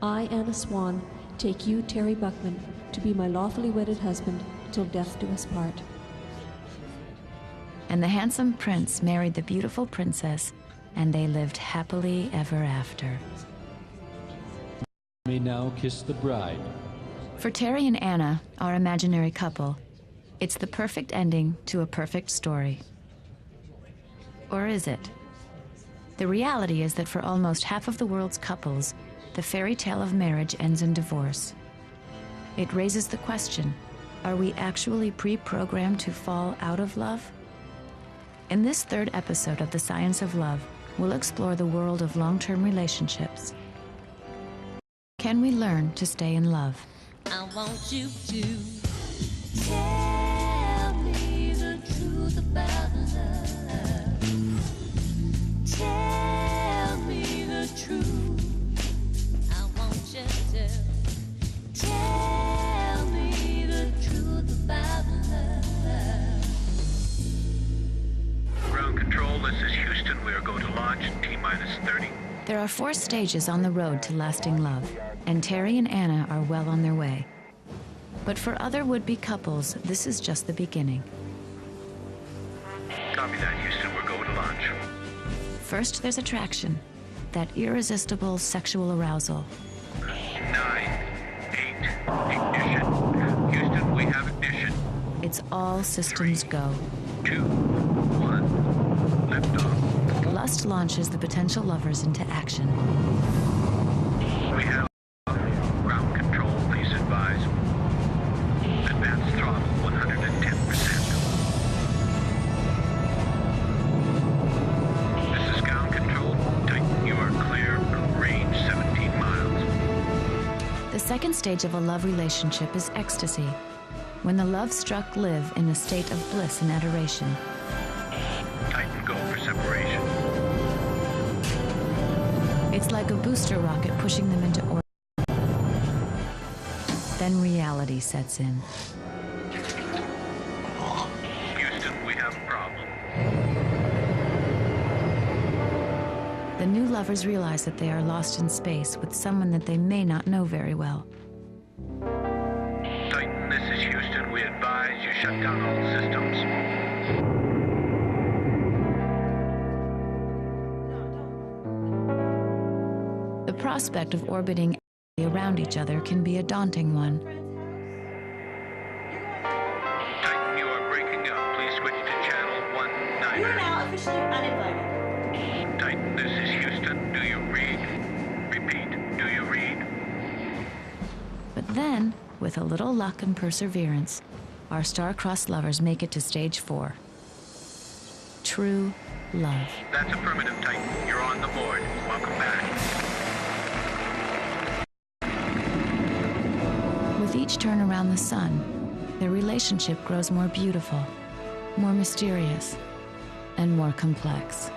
I, Anna Swan, take you, Terry Buckman, to be my lawfully wedded husband till death do us part. And the handsome prince married the beautiful princess, and they lived happily ever after. You may now kiss the bride. For Terry and Anna, our imaginary couple, it's the perfect ending to a perfect story. Or is it? The reality is that for almost half of the world's couples, the fairy tale of marriage ends in divorce. It raises the question, are we actually pre-programmed to fall out of love? In this third episode of The Science of Love, we'll explore the world of long-term relationships. Can we learn to stay in love? I want you to tell me the truth about love. Tell me the truth. I want you to tell me the truth about love. Ground control, this is Houston. We are going to launch in T-minus 30. There are 4 stages on the road to lasting love, and Terry and Anna are well on their way. But for other would-be couples, this is just the beginning. Copy that, Houston. We're going to launch. First, there's attraction, that irresistible sexual arousal. 9, 8, ignition. Houston, we have ignition. It's all systems go. 2, 1, liftoff. Lust launches the potential lovers into action. We have ground control. Please advise. Advanced throttle 110%. This is ground control. Titan, you are clear. Range 17 miles. The second stage of a love relationship is ecstasy, when the love-struck live in a state of bliss and adoration. Titan, go for separation. It's like a booster rocket pushing them into orbit. Then reality sets in. Houston, we have a problem. The new lovers realize that they are lost in space with someone that they may not know very well. Titan, this is Houston. We advise you shut down all systems. The prospect of orbiting around each other can be a daunting one. Titan, you are breaking up. Please switch to channel 19. You are now officially uninvited. Titan, this is Houston. Do you read? Repeat, do you read? But then, with a little luck and perseverance, our star-crossed lovers make it to stage 4. True love. That's affirmative, Titan. You're on the board. Welcome back. With each turn around the sun, their relationship grows more beautiful, more mysterious, and more complex.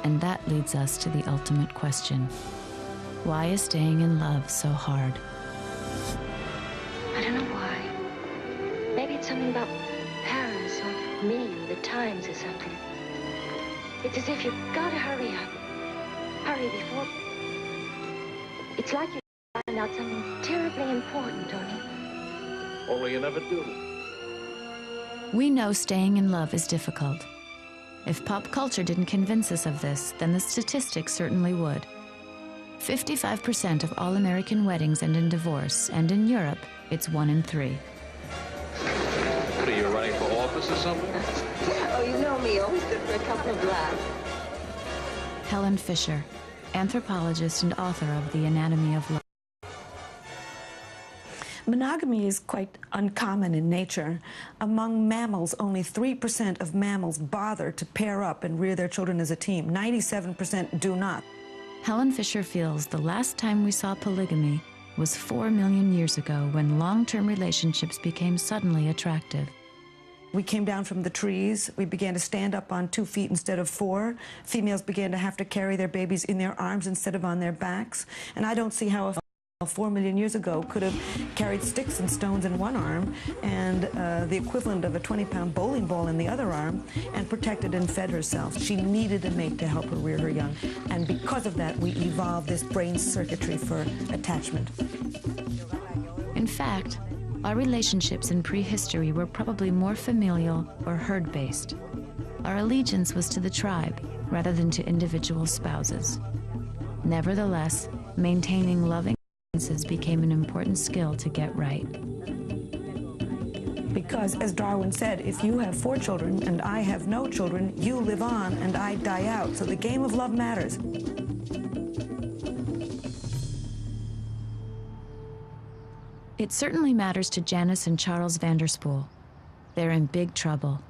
And that leads us to the ultimate question. Why is staying in love so hard? I don't know why. Maybe it's something about Paris or me or the Times or something. It's as if you've got to hurry up. Hurry before... It's like you find out something terribly important, Tony. Only you never do. We know staying in love is difficult. If pop culture didn't convince us of this, then the statistics certainly would. 55% of all American weddings end in divorce, and in Europe, it's 1 in 3. What, are you running for office or something? Oh, you know me, always good for a couple of laughs. Helen Fisher, anthropologist and author of The Anatomy of Love. Monogamy is quite uncommon in nature. Among mammals, only 3% of mammals bother to pair up and rear their children as a team. 97% do not. Helen Fisher feels the last time we saw polygamy was 4 million years ago, when long-term relationships became suddenly attractive. We came down from the trees. We began to stand up on 2 feet instead of 4. Females began to have to carry their babies in their arms instead of on their backs. And I don't see how 4 million years ago could have carried sticks and stones in one arm and the equivalent of a 20-pound bowling ball in the other arm, and protected and fed herself. She needed a mate to help her rear her young, and because of that we evolved this brain circuitry for attachment. In fact, our relationships in prehistory were probably more familial or herd-based. Our allegiance was to the tribe rather than to individual spouses. Nevertheless, maintaining loving became an important skill to get right. Because, as Darwin said, if you have 4 children and I have no children, you live on and I die out. So the game of love matters. It certainly matters to Janice and Charles Vanderspool. They're in big trouble.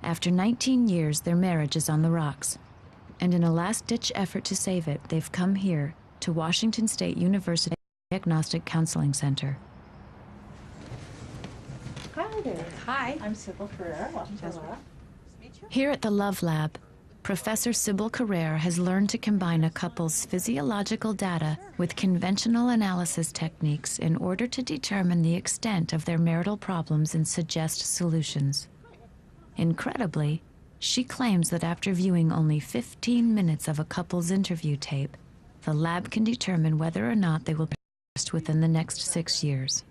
After 19 years, their marriage is on the rocks. And in a last-ditch effort to save it, they've come here to Washington State University Diagnostic Counseling Center. Hi there. Hi. I'm Sybil Ferrer, Washington Law. Here at the Love Lab, Professor Sybil Carrere has learned to combine a couple's physiological data with conventional analysis techniques in order to determine the extent of their marital problems and suggest solutions. Incredibly, she claims that after viewing only 15 minutes of a couple's interview tape, the lab can determine whether or not they will be divorced within the next 6 years.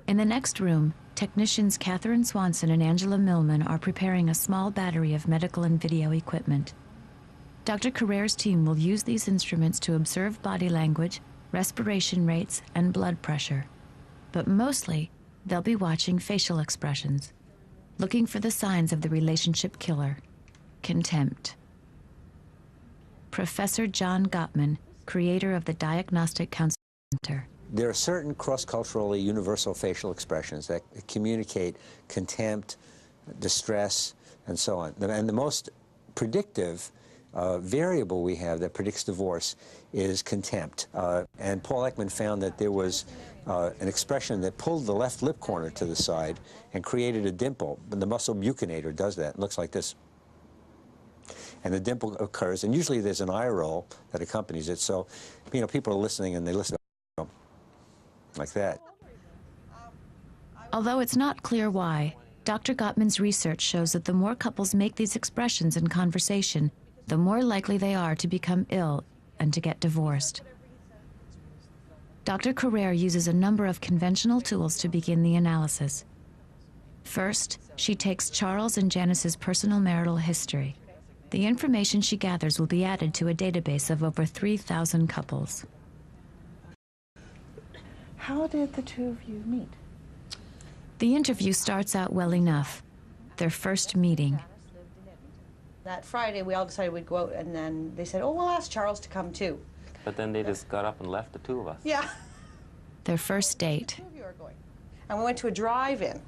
In the next room, technicians Catherine Swanson and Angela Millman are preparing a small battery of medical and video equipment. Dr. Carrere's team will use these instruments to observe body language, respiration rates, and blood pressure. But mostly, they'll be watching facial expressions, looking for the signs of the relationship killer, contempt. Professor John Gottman, creator of the Diagnostic Counseling Center. There are certain cross-culturally universal facial expressions that communicate contempt, distress, and so on. And the most predictive variable we have that predicts divorce is contempt. And Paul Ekman found that there was an expression that pulled the left lip corner to the side and created a dimple. And the muscle buccinator does that. It looks like this. And the dimple occurs, and usually there's an eye roll that accompanies it. So, you know, people are listening and they listen like that. Although it's not clear why, Dr. Gottman's research shows that the more couples make these expressions in conversation, the more likely they are to become ill and to get divorced. Dr. Carrere uses a number of conventional tools to begin the analysis. First, she takes Charles and Janice's personal marital history. The information she gathers will be added to a database of over 3,000 couples. How did the two of you meet? The interview starts out well enough. Their first meeting. That Friday, we all decided we'd go out, and then they said, oh, we'll ask Charles to come too. But then they just got up and left the two of us. Yeah. Their first date. Two of you are going. And we went to a drive-in,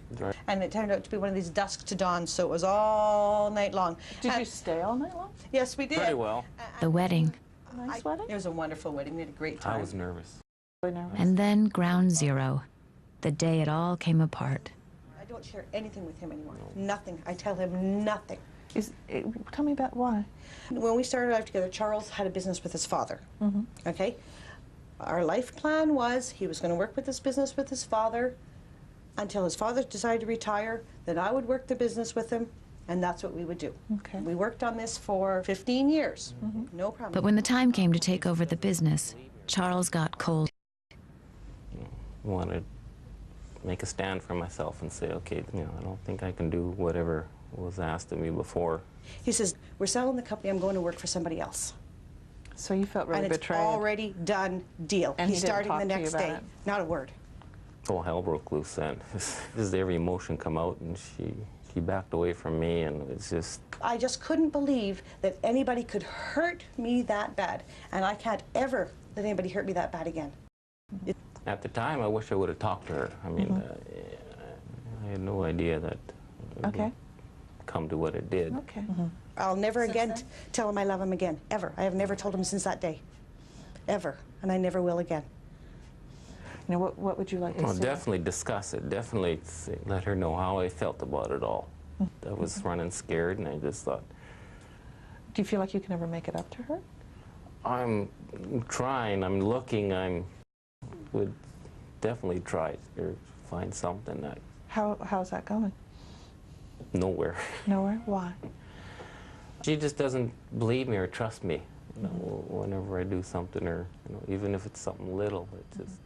and it turned out to be one of these dusk to dawn, so it was all night long. Did you stay all night long? Yes, we did. Pretty well. The wedding. Nice wedding? It was a wonderful wedding. We had a great time. I was nervous. Really nervous? And then ground zero, the day it all came apart. I don't share anything with him anymore. Nothing. I tell him nothing. Tell me about why. When we started life together, Charles had a business with his father. Okay? Our life plan was he was going to work with this business with his father until his father decided to retire, then I would work the business with him, and that's what we would do. Okay. We worked on this for 15 years. No problem. But when the time came to take over the business, Charles got cold. I wanted to make a stand for myself and say, okay, you know, I don't think I can do whatever was asked of me before. He says, we're selling the company, I'm going to work for somebody else. So you felt really betrayed. And it's already done deal. And he's starting the next day. Not a word. Oh, hell broke loose then. Just every emotion come out, and she backed away from me, and it's just... I just couldn't believe that anybody could hurt me that bad, and I can't ever let anybody hurt me that bad again. At the time, I wish I would have talked to her. I mean, I had no idea that it would come to what it did. Okay. I'll never again tell him I love him again, ever. I have never told him since that day, ever, and I never will again. Now, what would you like to say? Definitely discuss it. Definitely let her know how I felt about it all. I was running scared, and I just thought... Do you feel like you can ever make it up to her? I'm trying. I'm looking. I'm would definitely try or find something that How's that going? nowhere. Nowhere? Why? She just doesn't believe me or trust me. You know, whenever I do something, or even if it's something little, it's just